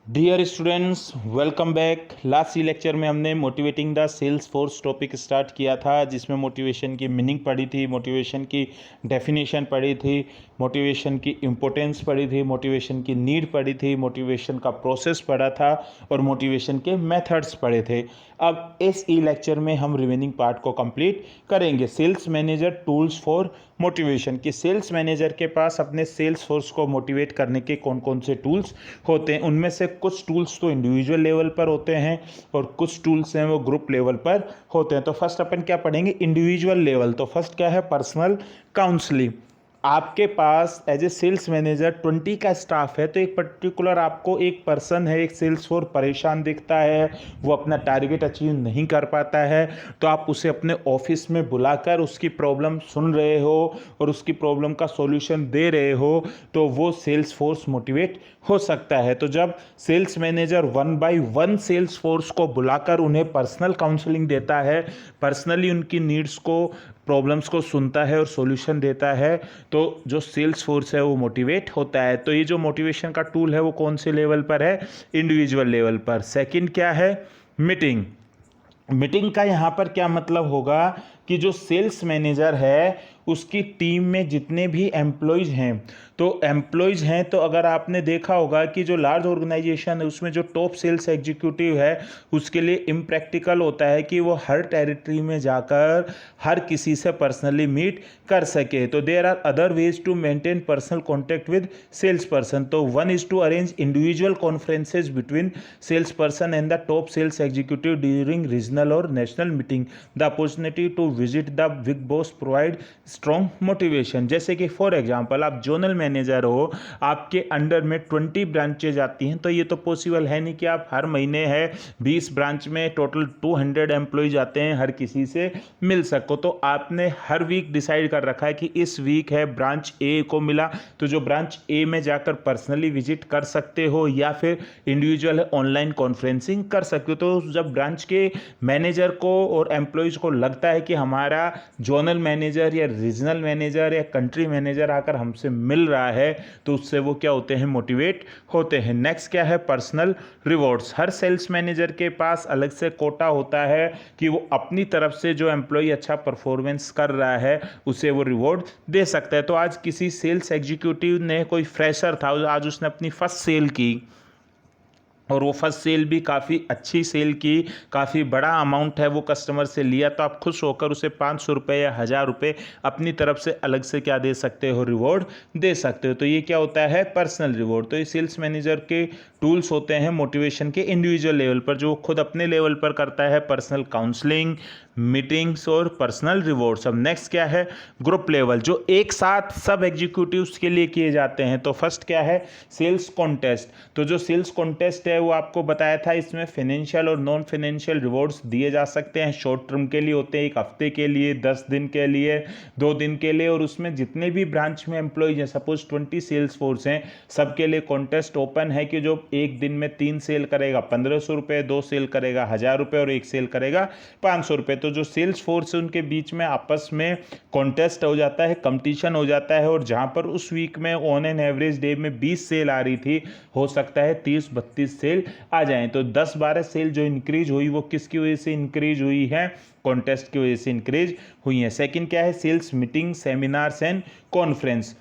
Dear students, welcome back. Last lecture में हमने motivating the sales force topic start किया था, जिसमें मोटिवेशन की मीनिंग पढ़ी थी, मोटिवेशन की डेफिनेशन पढ़ी थी, मोटिवेशन की इम्पोर्टेंस पढ़ी थी, मोटिवेशन की नीड पढ़ी थी, मोटिवेशन का प्रोसेस पढ़ा था और मोटिवेशन के मेथड्स पढ़े थे। अब इस लेक्चर में हम रिमेनिंग पार्ट को कंप्लीट करेंगे। Sales manager tools for motivation कि सेल्स मैनेजर के पास अपने सेल्स फोर्स को मोटिवेट करने के कौन कौन से टूल्स होते हैं। उनमें से कुछ टूल्स तो इंडिविजुअल लेवल पर होते हैं और कुछ टूल्स हैं वो ग्रुप लेवल पर होते हैं। तो फर्स्ट अपन क्या पढ़ेंगे, इंडिविजुअल लेवल। तो फर्स्ट क्या है, पर्सनल काउंसलिंग। आपके पास एज ए सेल्स मैनेजर 20 का स्टाफ है, तो एक पर्टिकुलर आपको एक पर्सन है, एक सेल्स फोर्स परेशान दिखता है, वो अपना टारगेट अचीव नहीं कर पाता है, तो आप उसे अपने ऑफिस में बुलाकर उसकी प्रॉब्लम सुन रहे हो और उसकी प्रॉब्लम का सॉल्यूशन दे रहे हो, तो वो सेल्स फोर्स मोटिवेट हो सकता है। तो जब sales manager 1 by 1 sales force को बुलाकर उन्हें पर्सनल काउंसलिंग देता है, पर्सनली उनकी नीड्स को, प्रॉब्लम्स को सुनता है और सॉल्यूशन देता है, तो जो सेल्स फोर्स है वो मोटिवेट होता है। तो ये जो मोटिवेशन का टूल है वो कौन से लेवल पर है, इंडिविजुअल लेवल पर। सेकंड क्या है, मीटिंग। मीटिंग का यहाँ पर क्या मतलब होगा कि जो सेल्स मैनेजर है उसकी टीम में जितने भी एम्प्लॉयज़ हैं, तो एम्प्लॉयज़ हैं, तो अगर आपने देखा होगा कि जो लार्ज ऑर्गेनाइजेशन है उसमें जो टॉप सेल्स एग्जीक्यूटिव है उसके लिए इम्प्रैक्टिकल होता है कि वो हर टेरिटरी में जाकर हर किसी से पर्सनली मीट कर सके। तो there are other ways to maintain personal contact with sales person. तो one is to arrange individual conferences between sales person and the top sales executive during regional और national meeting. The opportunity to visit the big boss provide strong motivation. जैसे कि for example आप zonal manager हो, आपके under में 20 branches आती हैं, तो ये तो पॉसिबल है नहीं कि आप हर महीने है 20 ब्रांच में टोटल 200 एम्प्लॉयज आते हैं, हर किसी से मिल सको। तो आपने हर वीक डिसाइड कर रखा है कि इस वीक है ब्रांच ए को मिला, तो जो ब्रांच ए में जाकर पर्सनली विजिट कर सकते हो या फिर इंडिविजुअल ऑनलाइन कॉन्फ्रेंसिंग कर सकते हो। तो जब ब्रांच के मैनेजर को और एम्प्लॉयज को लगता है कि हमारा जोनल मैनेजर या रीजनल मैनेजर या कंट्री मैनेजर आकर हमसे मिल रहा है, तो उससे वो क्या होते हैं, मोटिवेट होते हैं। नेक्स्ट क्या है, पर्सनल रिवॉर्ड्स। हर सेल्स मैनेजर के पास अलग से कोटा होता है कि वो अपनी तरफ से जो एम्प्लॉय अच्छा परफॉर्मेंस कर रहा है उसे वो रिवॉर्ड दे सकता है। तो आज किसी सेल्स एग्जीक्यूटिव ने, कोई फ्रेशर था, आज उसने अपनी फर्स्ट सेल की और वो फर्स्ट सेल भी काफ़ी अच्छी सेल की, काफ़ी बड़ा अमाउंट है वो कस्टमर से लिया, तो आप खुश होकर उसे 500 रुपये या 1000 रुपये अपनी तरफ से अलग से क्या दे सकते हो, रिवॉर्ड दे सकते हो। तो ये क्या होता है, पर्सनल रिवॉर्ड। तो ये सेल्स मैनेजर के टूल्स होते हैं मोटिवेशन के इंडिविजुअल लेवल पर, जो खुद अपने लेवल पर करता है, पर्सनल काउंसलिंग, मीटिंग्स और पर्सनल रिवॉर्ड्स। अब नेक्स्ट क्या है, ग्रुप लेवल, जो एक साथ सब एग्जीक्यूटिव्स के लिए किए जाते हैं। तो फर्स्ट क्या है, सेल्स कॉन्टेस्ट। तो जो सेल्स कॉन्टेस्ट है वो आपको बताया था, इसमें फाइनेंशियल और नॉन फाइनेंशियल रिवॉर्ड्स दिए जा सकते हैं। शॉर्ट टर्म के लिए होते हैं, 1 हफ्ते के लिए, 10 दिन के लिए, 2 दिन के लिए, और उसमें जितने भी ब्रांच में एम्प्लॉयज हैं, सपोज 20 सेल्स फोर्स हैं, सबके लिए कॉन्टेस्ट ओपन है कि जो एक दिन में 3 सेल करेगा 1500 रुपये, 2 सेल करेगा 1000 रुपये और 1 सेल करेगा 500 रुपये। तो जो सेल्स फोर्स है उनके बीच में आपस में कॉन्टेस्ट हो जाता है, कंपटीशन हो जाता है, और जहां पर उस वीक में ऑन एन एवरेज डे में 20 सेल आ रही थी, हो सकता है 30-32 सेल आ जाएं। तो 10-12 सेल जो इंक्रीज हुई वो किसकी वजह से इंक्रीज हुई है, कॉन्टेस्ट की वजह से इंक्रीज हुई है। सेकंड क्या है, sales meeting, seminars and conference.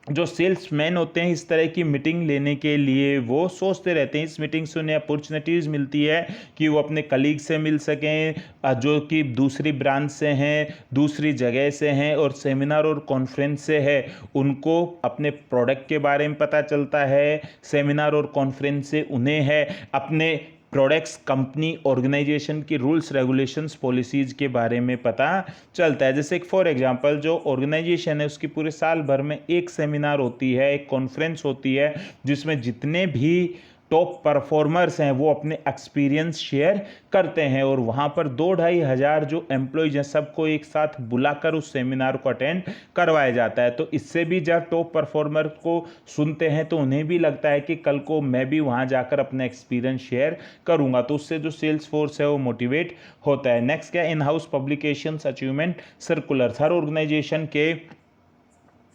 जो सेल्समैन होते हैं इस तरह की मीटिंग लेने के लिए वो सोचते रहते हैं, इस मीटिंग से उन्हें अपॉर्चुनिटीज़ मिलती है कि वो अपने कलीग से मिल सकें जो कि दूसरी ब्रांच से हैं, दूसरी जगह से हैं, और सेमिनार और कॉन्फ्रेंस से है उनको अपने प्रोडक्ट के बारे में पता चलता है। सेमिनार और कॉन्फ्रेंस से उन्हें है अपने प्रोडक्ट्स, कंपनी, ऑर्गेनाइजेशन की रूल्स, रेगुलेशंस, पॉलिसीज़ के बारे में पता चलता है। जैसे फॉर एग्जांपल जो ऑर्गेनाइजेशन है उसकी पूरे साल भर में एक सेमिनार होती है, एक कॉन्फ्रेंस होती है, जिसमें जितने भी टॉप परफॉर्मर्स हैं वो अपने एक्सपीरियंस शेयर करते हैं, और वहाँ पर 2-2.5 हज़ार जो एम्प्लॉयज हैं सबको एक साथ बुलाकर उस सेमिनार को अटेंड करवाया जाता है। तो इससे भी जब टॉप परफॉर्मर को सुनते हैं तो उन्हें भी लगता है कि कल को मैं भी वहाँ जाकर अपना एक्सपीरियंस शेयर करूँगा, तो उससे जो सेल्स फोर्स है वो मोटिवेट होता है। नेक्स्ट क्या, in house publications, achievement circulars. हर ऑर्गेनाइजेशन के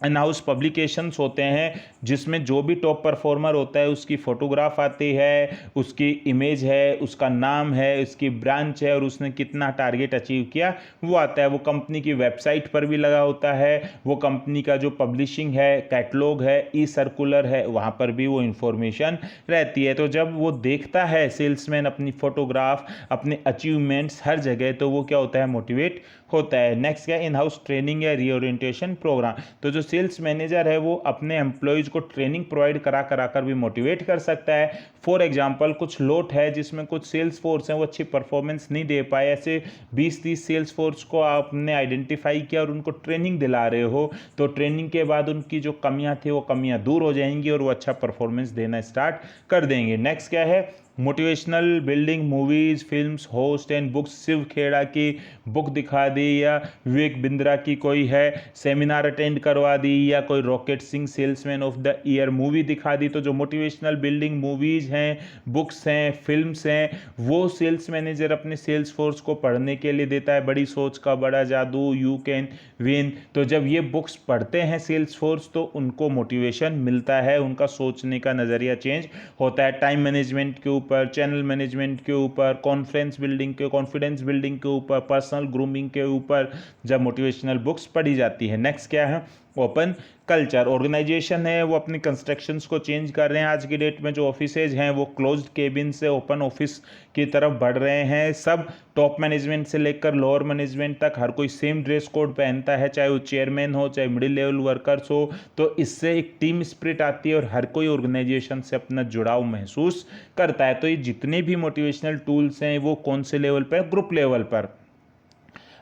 इन हाउस पब्लिकेशंस होते हैं जिसमें जो भी टॉप परफॉर्मर होता है उसकी फ़ोटोग्राफ आती है, उसकी इमेज है, उसका नाम है, उसकी ब्रांच है और उसने कितना टारगेट अचीव किया वो आता है। वो कंपनी की वेबसाइट पर भी लगा होता है, वो कंपनी का जो पब्लिशिंग है, कैटलॉग है, ई सर्कुलर है, वहाँ पर भी वो इन्फॉर्मेशन रहती है। तो जब वो देखता है सेल्समैन अपनी फ़ोटोग्राफ, अपने अचीवमेंट्स हर जगह, तो वो क्या होता है, मोटिवेट होता है। नेक्स्ट क्या है, इन हाउस ट्रेनिंग या रीओरिएंटेशन प्रोग्राम। तो जो सेल्स मैनेजर है वो अपने एम्प्लॉयज़ को ट्रेनिंग प्रोवाइड करा कर भी मोटिवेट कर सकता है। फॉर एग्जांपल कुछ लोट है जिसमें कुछ सेल्स फोर्स हैं वो अच्छी परफॉर्मेंस नहीं दे पाए, ऐसे 20-30 सेल्स फोर्स को आपने आइडेंटिफाई किया और उनको ट्रेनिंग दिला रहे हो, तो ट्रेनिंग के बाद उनकी जो कमियां थी वो कमियां दूर हो जाएंगी और वो अच्छा परफॉर्मेंस देना स्टार्ट कर देंगे। नेक्स्ट क्या है, motivational building movies, films, host and books. Shiv Khera की बुक दिखा दी या विवेक बिंद्रा की कोई है सेमिनार अटेंड करवा दी या कोई rocket Singh salesman of the year movie दिखा दी। तो जो मोटिवेशनल बिल्डिंग मूवीज हैं, बुक्स हैं, फिल्म्स हैं, वो सेल्स मैनेजर अपने सेल्स फोर्स को पढ़ने के लिए देता है। बड़ी सोच का बड़ा जादू, यू कैन विन। तो जब ये बुक्स पढ़ते हैं सेल्स फोर्स तो उनको मोटिवेशन मिलता है, उनका सोचने का नज़रिया चेंज होता है। टाइम मैनेजमेंट के ऊपर, चैनल मैनेजमेंट के ऊपर, कॉन्फ्रेंस बिल्डिंग के, कॉन्फिडेंस बिल्डिंग के ऊपर, पर्सनल ग्रूमिंग के ऊपर जब मोटिवेशनल बुक्स पढ़ी जाती है। नेक्स्ट क्या है, ओपन कल्चर। ऑर्गेनाइजेशन है वो अपनी कंस्ट्रक्शंस को चेंज कर रहे हैं। आज की डेट में जो ऑफिसेज हैं वो क्लोज्ड केबिन से ओपन ऑफिस की तरफ बढ़ रहे हैं। सब टॉप मैनेजमेंट से लेकर लोअर मैनेजमेंट तक हर कोई सेम ड्रेस कोड पहनता है, चाहे वो चेयरमैन हो, चाहे मिडिल लेवल वर्कर्स हो। तो इससे एक टीम स्पिरिट आती है और हर कोई ऑर्गेनाइजेशन से अपना जुड़ाव महसूस करता है। तो ये जितने भी मोटिवेशनल टूल्स हैं वो कौन से लेवल पर, ग्रुप लेवल पर।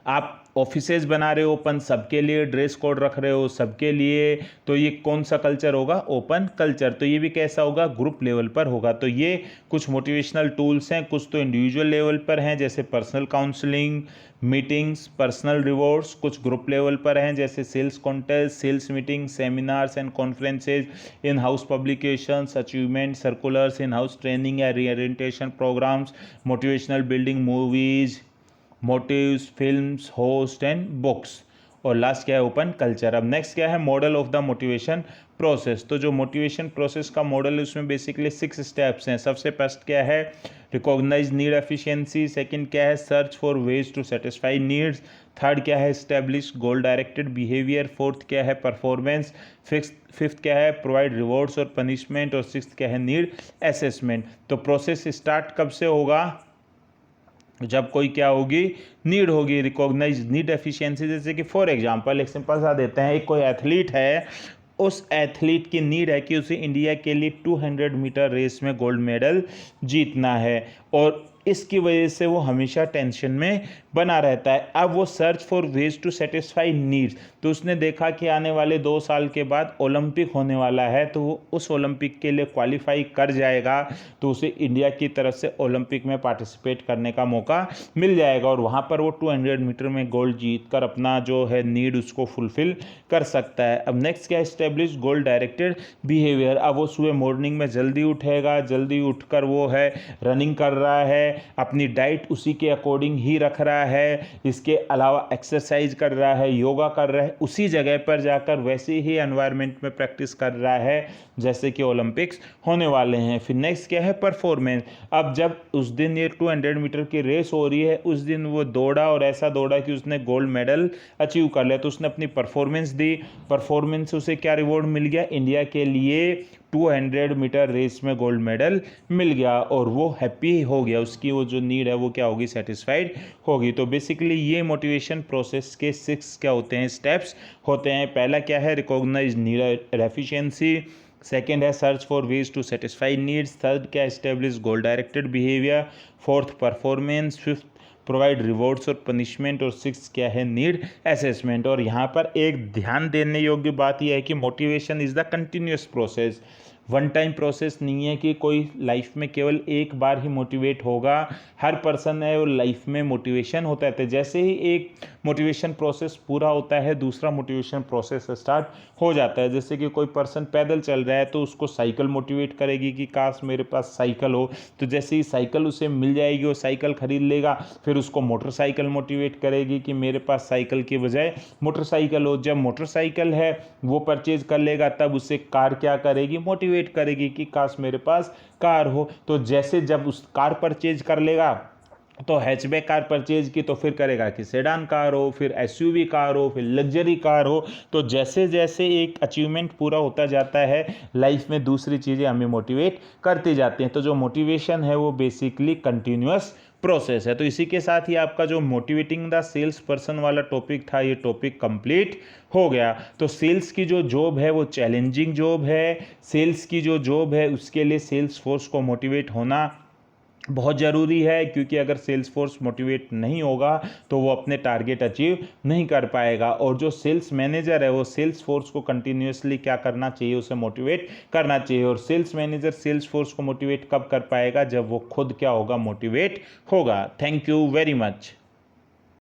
आप ऑफिसेज बना रहे हो ओपन, सबके लिए ड्रेस कोड रख रहे हो सबके लिए, तो ये कौन सा कल्चर होगा, ओपन कल्चर। तो ये भी कैसा होगा, ग्रुप लेवल पर होगा। तो ये कुछ मोटिवेशनल टूल्स हैं। कुछ तो इंडिविजुअल लेवल पर हैं जैसे personal counselling, meetings, personal rewards. कुछ ग्रुप लेवल पर हैं जैसे sales contest, sales meeting, seminars and conferences, in house publications, achievement circulars, in house training या reorientation programmes, motivational building movies, motives, films, host and books. और last क्या है, open culture. अब next क्या है, model of the motivation process. तो जो motivation process का मॉडल है उसमें बेसिकली 6 स्टेप्स हैं। सबसे फर्स्ट क्या है, रिकॉग्नाइज नीड एफिशिएंसी। सेकंड क्या है, search for ways to satisfy needs. Third क्या है, establish goal directed behaviour. Fourth क्या है, परफॉर्मेंस। फिफ्थ क्या है, प्रोवाइड रिवॉर्ड्स और पनिशमेंट। और सिक्स्थ क्या है, नीड असेसमेंट। तो प्रोसेस स्टार्ट कब से होगा, जब कोई क्या होगी, नीड होगी। रिकॉग्नाइज नीड एफिशिएंसी, जैसे कि फॉर एग्जांपल एक सिंपल सा देते हैं, एक कोई एथलीट है, उस एथलीट की नीड है कि उसे इंडिया के लिए 200 मीटर रेस में गोल्ड मेडल जीतना है और इसकी वजह से वो हमेशा टेंशन में बना रहता है। अब वो search for ways to satisfy needs, तो उसने देखा कि आने वाले 2 साल के बाद ओलंपिक होने वाला है, तो वो उस ओलंपिक के लिए क्वालिफाई कर जाएगा, तो उसे इंडिया की तरफ से ओलंपिक में पार्टिसिपेट करने का मौका मिल जाएगा और वहाँ पर वो 200 मीटर में गोल्ड जीत कर अपना जो है नीड उसको फुलफिल कर सकता है। अब नेक्स्ट क्या, एस्टेब्लिश गोल डायरेक्टेड बिहेवियर। अब वो सुबह मॉर्निंग में जल्दी उठेगा, जल्दी उठकर वो है रनिंग कर रहा है, अपनी डाइट उसी के अकॉर्डिंग ही रख रहा है, इसके अलावा एक्सरसाइज कर रहा है, योगा कर रहा है, उसी जगह पर जाकर वैसे ही एनवायरनमेंट में प्रैक्टिस कर रहा है जैसे कि ओलंपिक्स होने वाले हैं। फिर नेक्स्ट क्या है, परफॉर्मेंस। अब जब उस दिन ये 200 मीटर की रेस हो रही है, उस दिन वो दौड़ा और ऐसा दौड़ा कि उसने गोल्ड मेडल अचीव कर लिया, तो उसने अपनी परफॉर्मेंस दी। परफॉर्मेंस से उसे क्या रिवॉर्ड मिल गया, इंडिया के लिए 200 मीटर रेस में गोल्ड मेडल मिल गया और वो हैप्पी हो गया, उसकी वो जो नीड है वो क्या होगी, सेटिस्फाइड होगी। तो बेसिकली ये मोटिवेशन प्रोसेस के 6 क्या होते हैं, स्टेप्स होते हैं। पहला क्या है, रिकॉग्नाइज नीड एफिशिएंसी। सेकेंड है, search for ways to satisfy needs. Third क्या, establish goal directed behaviour. Fourth, performance. Fifth, provide rewards और पनिशमेंट। और सिक्स क्या है, नीड असेसमेंट। और यहाँ पर एक ध्यान देने योग्य बात यह है कि motivation is the continuous process. One time process नहीं है कि कोई लाइफ में केवल एक बार ही मोटिवेट होगा। हर पर्सन है वो लाइफ में मोटिवेशन होता है, तो जैसे ही एक मोटिवेशन प्रोसेस पूरा होता है दूसरा मोटिवेशन प्रोसेस स्टार्ट हो जाता है। जैसे कि कोई पर्सन पैदल चल रहा है तो उसको साइकिल मोटिवेट करेगी कि काश मेरे पास साइकिल हो, तो जैसे ही साइकिल उसे मिल जाएगी वो साइकिल खरीद लेगा। फिर उसको मोटरसाइकिल मोटिवेट करेगी कि मेरे पास साइकिल की बजाय मोटरसाइकिल हो। जब मोटरसाइकिल है वो परचेज कर लेगा तब उसे कार क्या करेगी, मोटिवेट करेगी कि काश मेरे पास कार हो। तो जैसे जब उस कार परचेज कर लेगा तो हैचबैक कार परचेज की तो फिर करेगा कि सेडान कार हो, फिर एसयूवी कार हो, फिर लग्जरी कार हो। तो जैसे जैसे एक अचीवमेंट पूरा होता जाता है लाइफ में दूसरी चीज़ें हमें मोटिवेट करती जाती हैं। तो जो मोटिवेशन है वो बेसिकली कंटिन्यूअस प्रोसेस है। तो इसी के साथ ही आपका जो मोटिवेटिंग द सेल्स पर्सन वाला टॉपिक था ये टॉपिक कंप्लीट हो गया। तो सेल्स की जो जॉब है वो चैलेंजिंग जॉब है। सेल्स की जो जॉब है उसके लिए सेल्स फोर्स को मोटिवेट होना बहुत ज़रूरी है, क्योंकि अगर सेल्स फोर्स मोटिवेट नहीं होगा तो वो अपने टारगेट अचीव नहीं कर पाएगा। और जो सेल्स मैनेजर है वो सेल्स फोर्स को कंटिन्यूसली क्या करना चाहिए, उसे मोटिवेट करना चाहिए। और सेल्स मैनेजर सेल्स फोर्स को मोटिवेट कब कर पाएगा, जब वो खुद क्या होगा, मोटिवेट होगा। Thank you very much.